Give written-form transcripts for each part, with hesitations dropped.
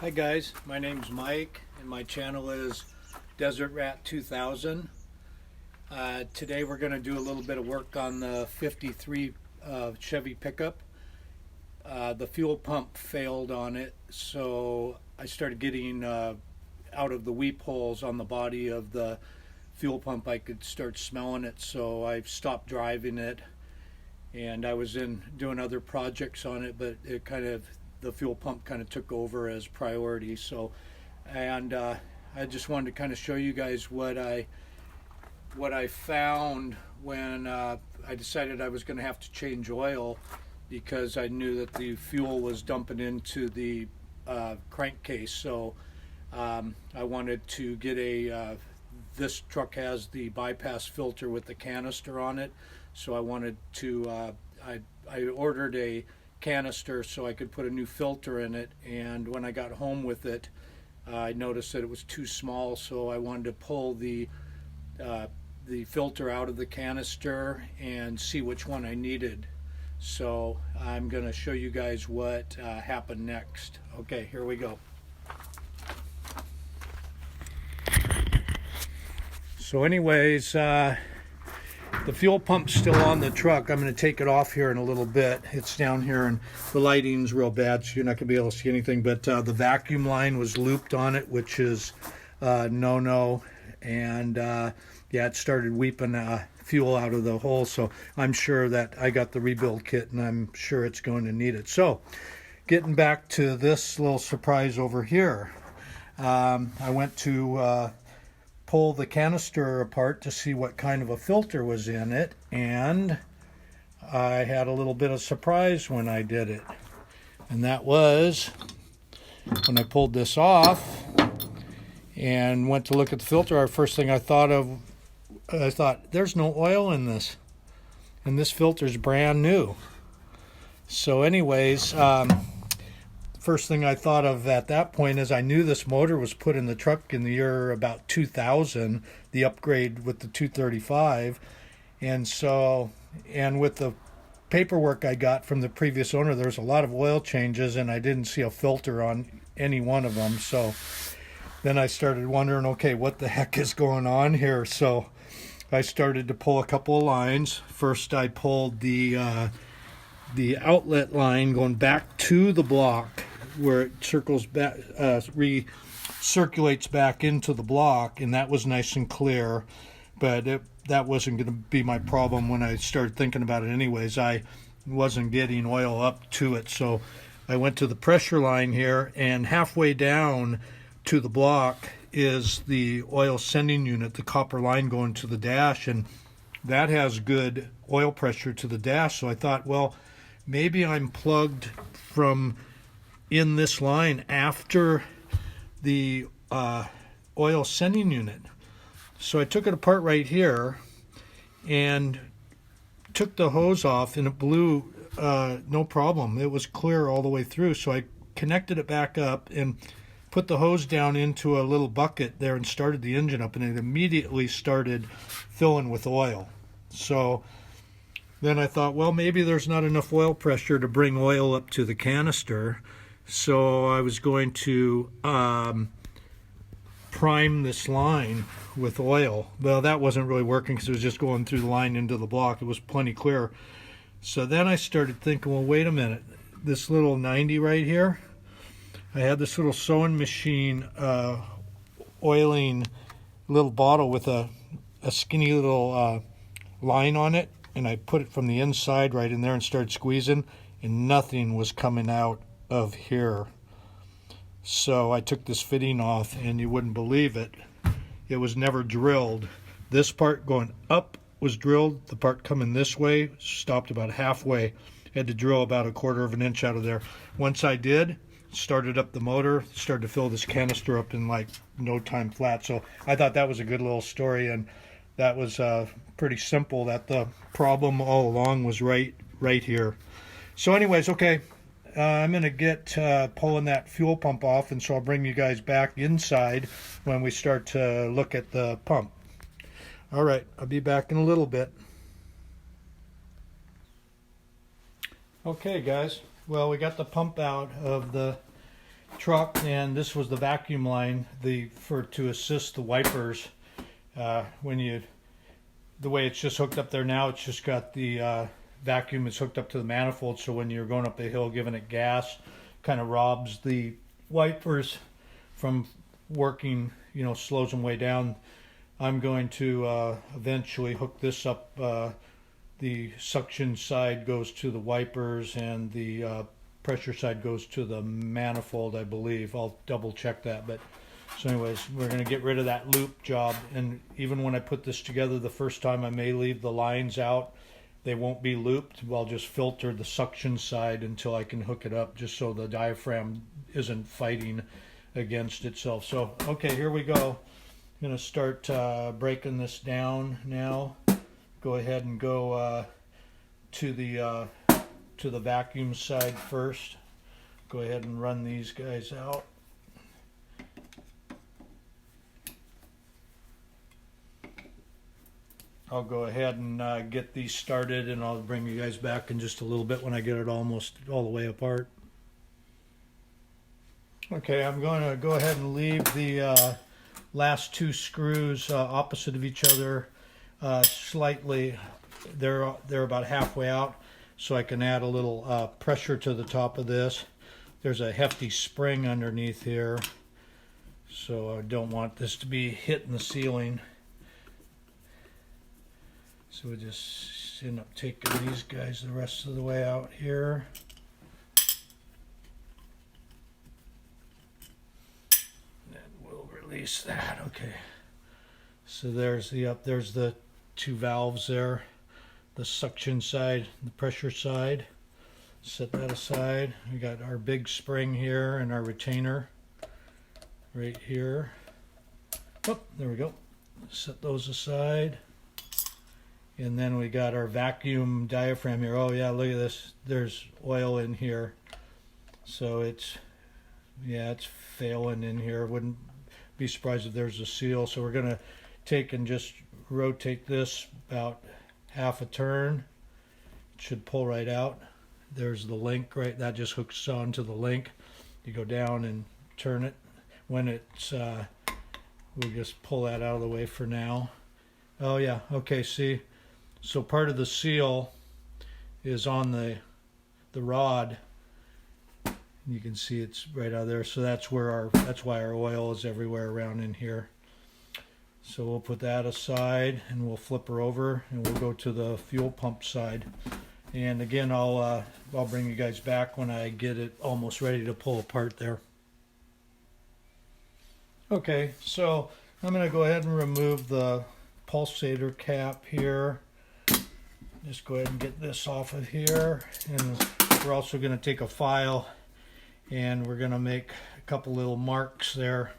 Hi guys, my name's Mike and my channel is Desert Rat 2000. Today we're going to do a little bit of work on the 53 Chevy pickup. The fuel pump failed on it, so I started getting out of the weep holes on the body of the fuel pump. I could start smelling it, so I stopped driving it, and I was doing other projects on it, but the fuel pump kind of took over as priority. So, and I just wanted to kind of show you guys what I found when I decided I was going to have to change oil, because I knew that the fuel was dumping into the crankcase. So I wanted to get this truck has the bypass filter with the canister on it, so I wanted to I ordered a canister so I could put a new filter in it, and when I got home with it, I noticed that it was too small, so I wanted to pull the filter out of the canister and see which one I needed. So I'm going to show you guys what happened next. Okay, here we go. So anyways, the fuel pump's still on the truck. I'm going to take it off here in a little bit. It's down here and the lighting's real bad, so you're not going to be able to see anything, but the vacuum line was looped on it, which is no-no, and yeah, it started weeping fuel out of the hole, so I'm sure that I got the rebuild kit and I'm sure it's going to need it. So getting back to this little surprise over here, I went to pull the canister apart to see what kind of a filter was in it, and I had a little bit of surprise when I did it, and that was when I pulled this off and went to look at the filter. Our first thing I thought, there's no oil in this, and this filter's brand new. So anyways, first thing I thought of at that point is I knew this motor was put in the truck in the year about 2000, the upgrade with the 235, and with the paperwork I got from the previous owner, there was a lot of oil changes and I didn't see a filter on any one of them. So then I started wondering, okay, what the heck is going on here? So I started to pull a couple of lines. First I pulled the outlet line going back to the block, where it circles back, recirculates back into the block, and that was nice and clear, but that wasn't going to be my problem when I started thinking about it anyways. I wasn't getting oil up to it, so I went to the pressure line here, and halfway down to the block is the oil sending unit, the copper line going to the dash, and that has good oil pressure to the dash. So I thought, well, maybe I'm plugged from in this line after the oil sending unit. So I took it apart right here and took the hose off, and it blew no problem. It was clear all the way through. So I connected it back up and put the hose down into a little bucket there and started the engine up, and it immediately started filling with oil. So then I thought, well, maybe there's not enough oil pressure to bring oil up to the canister, so I was going to prime this line with oil. Well, that wasn't really working because it was just going through the line into the block. It was plenty clear. So then I started thinking, well, wait a minute. This little 90 right here, I had this little sewing machine oiling little bottle with a skinny little line on it, and I put it from the inside right in there and started squeezing, and nothing was coming out of here. So I took this fitting off, and you wouldn't believe it, it was never drilled. This part going up was drilled. The part coming this way stopped about halfway. Had to drill about 1/4 of an inch out of there. Once I did, started up the motor, started to fill this canister up in like no time flat. So I thought that was a good little story, and that was pretty simple, that the problem all along was right here. So anyways, okay, I'm going to get pulling that fuel pump off, and so I'll bring you guys back inside when we start to look at the pump. All right, I'll be back in a little bit. Okay guys, well, we got the pump out of the truck, and this was the vacuum line to assist the wipers. The way it's just hooked up there now, it's just got the vacuum is hooked up to the manifold, so when you're going up the hill giving it gas, kind of robs the wipers from working, slows them way down. I'm going to eventually hook this up. The suction side goes to the wipers, and the pressure side goes to the manifold, I believe. I'll double check that. But so anyways, we're going to get rid of that loop job. And even when I put this together the first time, I may leave the lines out. They won't be looped. I'll just filter the suction side until I can hook it up, just so the diaphragm isn't fighting against itself. So, okay, here we go. I'm going to start breaking this down now. Go ahead and go to the vacuum side first. Go ahead and run these guys out. I'll go ahead and get these started, and I'll bring you guys back in just a little bit when I get it almost all the way apart. Okay, I'm going to go ahead and leave the last two screws opposite of each other slightly. They're about halfway out, so I can add a little pressure to the top of this. There's a hefty spring underneath here, so I don't want this to be hitting the ceiling. So we just end up taking these guys the rest of the way out here. And we'll release that. Okay. So there's the two valves there, the suction side, the pressure side. Set that aside. We got our big spring here and our retainer right here. Oh, there we go. Set those aside. And then we got our vacuum diaphragm here. Oh yeah, look at this. There's oil in here. So it's failing in here. Wouldn't be surprised if there's a seal. So we're gonna take and just rotate this about half a turn. It should pull right out. There's the link, right? That just hooks onto the link. You go down and turn it. When it's, we'll just pull that out of the way for now. Oh yeah, okay, see? So part of the seal is on the rod. You can see it's right out there. So that's why our oil is everywhere around in here. So we'll put that aside, and we'll flip her over, and we'll go to the fuel pump side. And again, I'll bring you guys back when I get it almost ready to pull apart there. Okay, so I'm going to go ahead and remove the pulsator cap here. Just go ahead and get this off of here, and we're also going to take a file, and we're going to make a couple little marks there.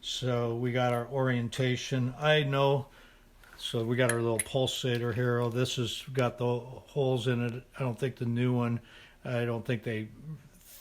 So we got our orientation. I know. So we got our little pulsator here. Oh, this has got the holes in it. I don't think the new one, I don't think they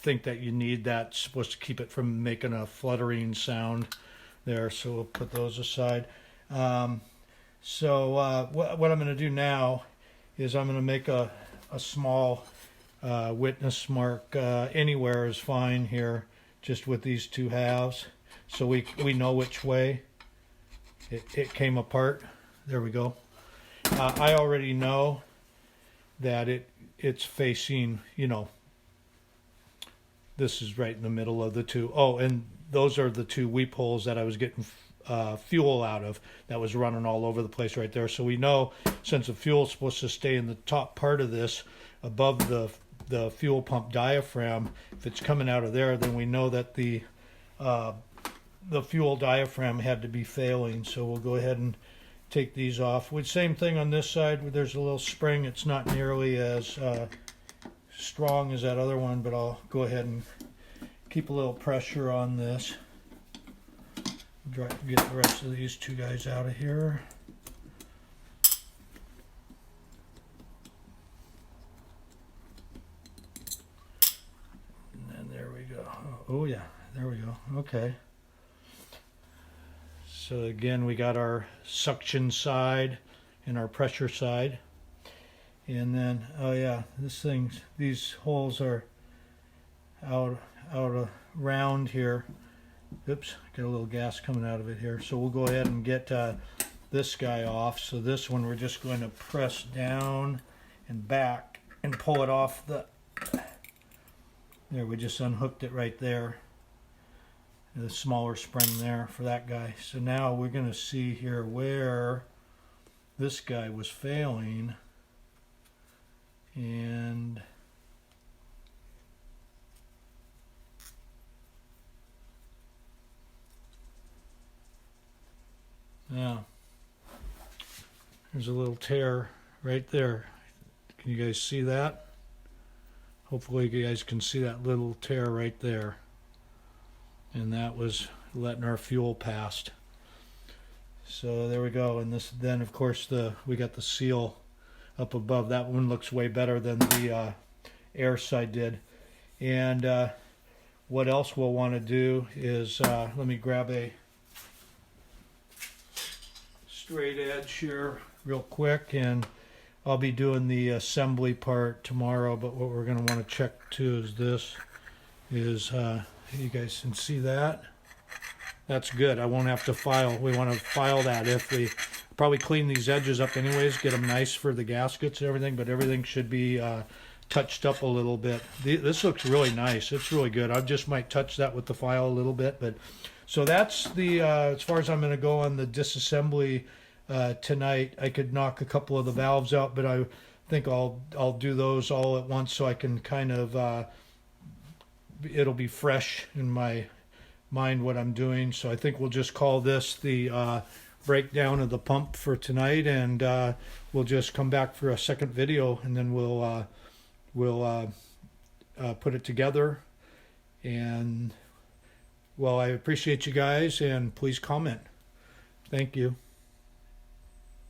think that you need that. It's supposed to keep it from making a fluttering sound there. So we'll put those aside. What I'm going to do now is I'm going to make a small witness mark. Anywhere is fine here, just with these two halves. So we know which way it came apart. There we go. I already know that it's facing, this is right in the middle of the two. Oh, and those are the two weep holes that I was getting fuel out of that was running all over the place right there. So we know, since the fuel is supposed to stay in the top part of this above the fuel pump diaphragm, if it's coming out of there, then we know that the fuel diaphragm had to be failing. So we'll go ahead and take these off. Same thing on this side, where there's a little spring. It's not nearly as strong as that other one, but I'll go ahead and keep a little pressure on this. Get the rest of these two guys out of here. And then there we go. Oh yeah, there we go. Okay. So again, we got our suction side and our pressure side. And then, oh yeah, these holes are out round here. Oops, got a little gas coming out of it here. So we'll go ahead and get this guy off. So this one we're just going to press down and back and pull it off the... There, we just unhooked it right there. The smaller spring there for that guy. So now we're going to see here where this guy was failing. And now there's a little tear right there. Can you guys see that? Hopefully you guys can see that little tear right there. And that was letting our fuel past. So there we go. And this, then of course we got the seal up above. That one looks way better than the air side did. And what else we'll want to do is let me grab a straight edge here real quick, and I'll be doing the assembly part tomorrow. But what we're going to want to check too is this is you guys can see that. That's good. I won't have to file. We want to file that if we probably clean these edges up anyways, get them nice for the gaskets and everything, but everything should be touched up a little bit. This looks really nice. It's really good. I just might touch that with the file a little bit. But so that's the as far as I'm going to go on the disassembly tonight. I could knock a couple of the valves out, but I think I'll do those all at once so I can kind of it'll be fresh in my mind what I'm doing. So I think we'll just call this the breakdown of the pump for tonight, and we'll just come back for a second video, and then we'll put it together. And well, I appreciate you guys, and please comment. Thank you.